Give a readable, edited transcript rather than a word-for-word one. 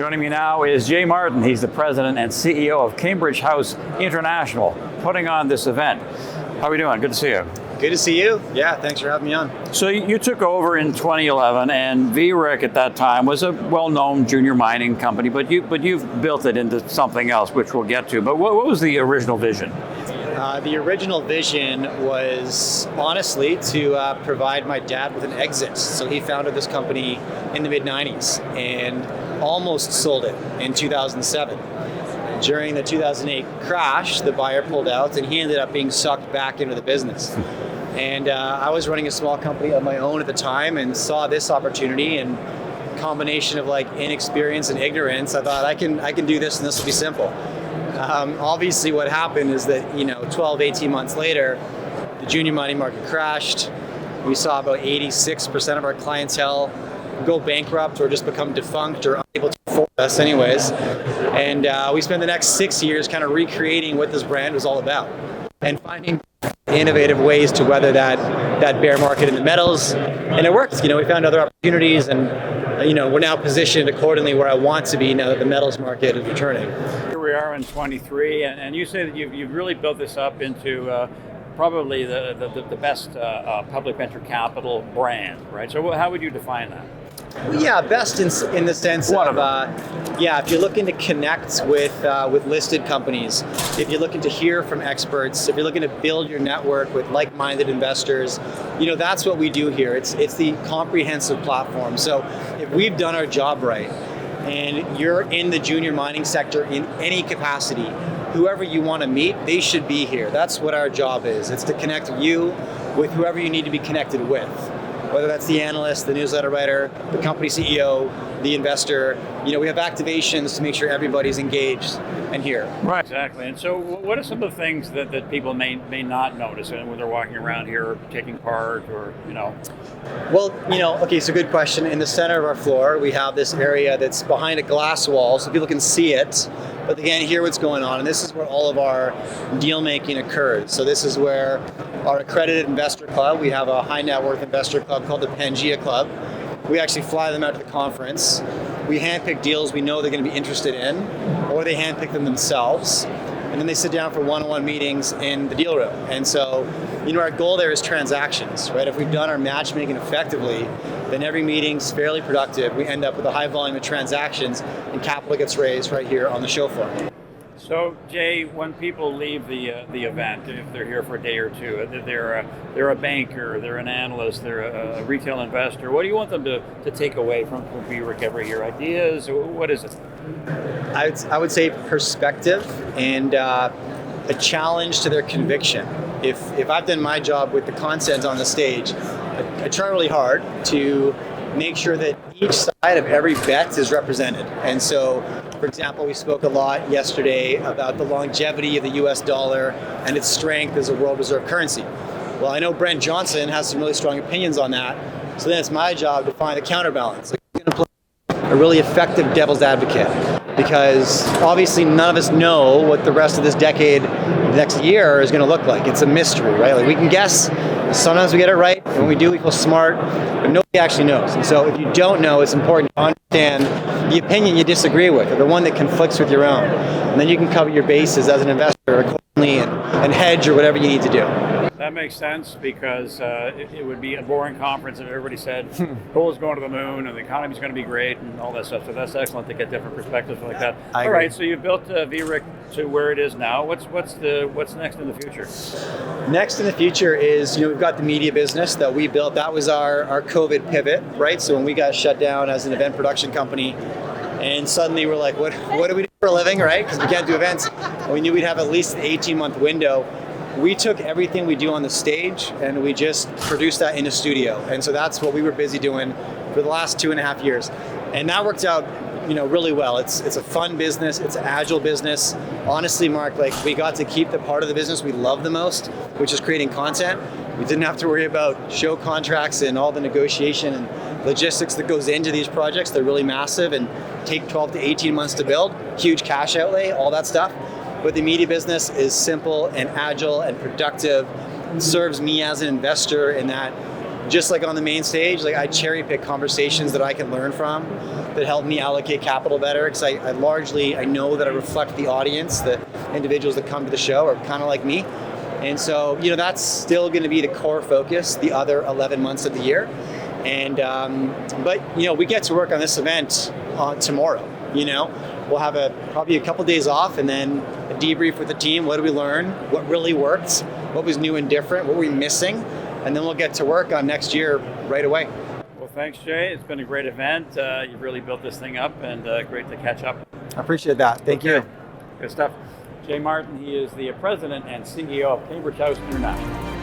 Joining me now is Jay Martin. He's the president and CEO of Cambridge House International, putting on this event. How are we doing? Good to see you. Good to see you. Yeah, thanks for having me on. So you took over in 2011, and VRIC at that time was a well-known junior mining company, but you've built it into something else, which we'll get to. But what was the original vision? The original vision was honestly to provide my dad with an exit. So he founded this company in the mid-90s and almost sold it in 2007. During the 2008 crash, the buyer pulled out and he ended up being sucked back into the business. And I was running a small company of my own at the time and saw this opportunity, and combination of like inexperience and ignorance, I thought I can do this and this will be simple. Obviously what happened is that 12, 18 months later, the junior mining market crashed. We saw about 86% of our clientele go bankrupt or just become defunct or unable to afford us anyways. And we spent the next 6 years kind of recreating what this brand was all about and finding innovative ways to weather that bear market in the metals. And it worked. We found other opportunities, and we're now positioned accordingly where I want to be now that the metals market is returning. Here we are in 23, and you say that you've really built this up into probably the best public venture capital brand, right? So how would you define that? Well, yeah, best in the sense of, if you're looking to connect with listed companies, if you're looking to hear from experts, if you're looking to build your network with like-minded investors, that's what we do here. It's the comprehensive platform. So if we've done our job right, and you're in the junior mining sector in any capacity, whoever you want to meet, they should be here. That's what our job is. It's to connect you with whoever you need to be connected with. Whether that's the analyst, the newsletter writer, the company CEO, the investor. We have activations to make sure everybody's engaged and here. Right, exactly. And so what are some of the things that people may not notice when they're walking around here or taking part or, Well, okay, so good question. In the center of our floor, we have this area that's behind a glass wall so people can see it, but they can't hear what's going on. And this is where all of our deal making occurs. So this is where our accredited investor club, we have a high net worth investor club called the Pangea Club. We actually fly them out to the conference. We handpick deals we know they're going to be interested in, or they handpick them themselves. And then they sit down for one-on-one meetings in the deal room. And so, our goal there is transactions, right? If we've done our matchmaking effectively, then every meeting's fairly productive. We end up with a high volume of transactions and capital gets raised right here on the show floor. So, Jay, when people leave the event, if they're here for a day or two, they're a banker, they're an analyst, they're a retail investor, what do you want them to take away from VRIC every year? Ideas? What is it? I would say perspective and a challenge to their conviction. If I've done my job with the content on the stage, I try really hard to make sure that each side of every bet is represented. And so, for example, we spoke a lot yesterday about the longevity of the US dollar and its strength as a world reserve currency. Well, I know Brent Johnson has some really strong opinions on that, so then it's my job to find a counterbalance. I'm going to play a really effective devil's advocate, because obviously none of us know what the rest of this decade, the next year is going to look like. It's a mystery, right? Like we can guess, sometimes we get it right, and when we do, we feel smart, but nobody actually knows. And so if you don't know, it's important to understand the opinion you disagree with, or the one that conflicts with your own. And then you can cover your bases as an investor accordingly and hedge or whatever you need to do. That makes sense, because it would be a boring conference if everybody said coal is going to the moon and the economy's going to be great and all that stuff. So that's excellent to get different perspectives like that. All right, so you've built VRIC to where it is now. What's next in the future? Next in the future is, we've got the media business that we built. That was our COVID pivot, right? So when we got shut down as an event production company, and suddenly we're like, what do we do for a living, right? Because we can't do events. And we knew we'd have at least an 18-month window. We took everything we do on the stage and we just produced that in a studio. And so that's what we were busy doing for the last 2.5 years. And that worked out, really well. It's a fun business. It's an agile business. Honestly, Mark, we got to keep the part of the business we love the most, which is creating content. We didn't have to worry about show contracts and all the negotiation and logistics that goes into these projects. They're really massive and take 12 to 18 months to build, huge cash outlay, all that stuff. But the media business is simple and agile and productive. It serves me as an investor in that just like on the main stage, like I cherry pick conversations that I can learn from that help me allocate capital better, because I know that I reflect the audience, the individuals that come to the show are kind of like me. And so, that's still going to be the core focus the other 11 months of the year. And but we get to work on this event tomorrow. We'll have probably a couple days off, and then a debrief with the team. What did we learn? What really worked? What was new and different? What were we missing? And then we'll get to work on next year right away. Well, thanks, Jay. It's been a great event. You've really built this thing up, and great to catch up. I appreciate that. Thank you. Good stuff. Jay Martin, he is the president and CEO of Cambridge House International.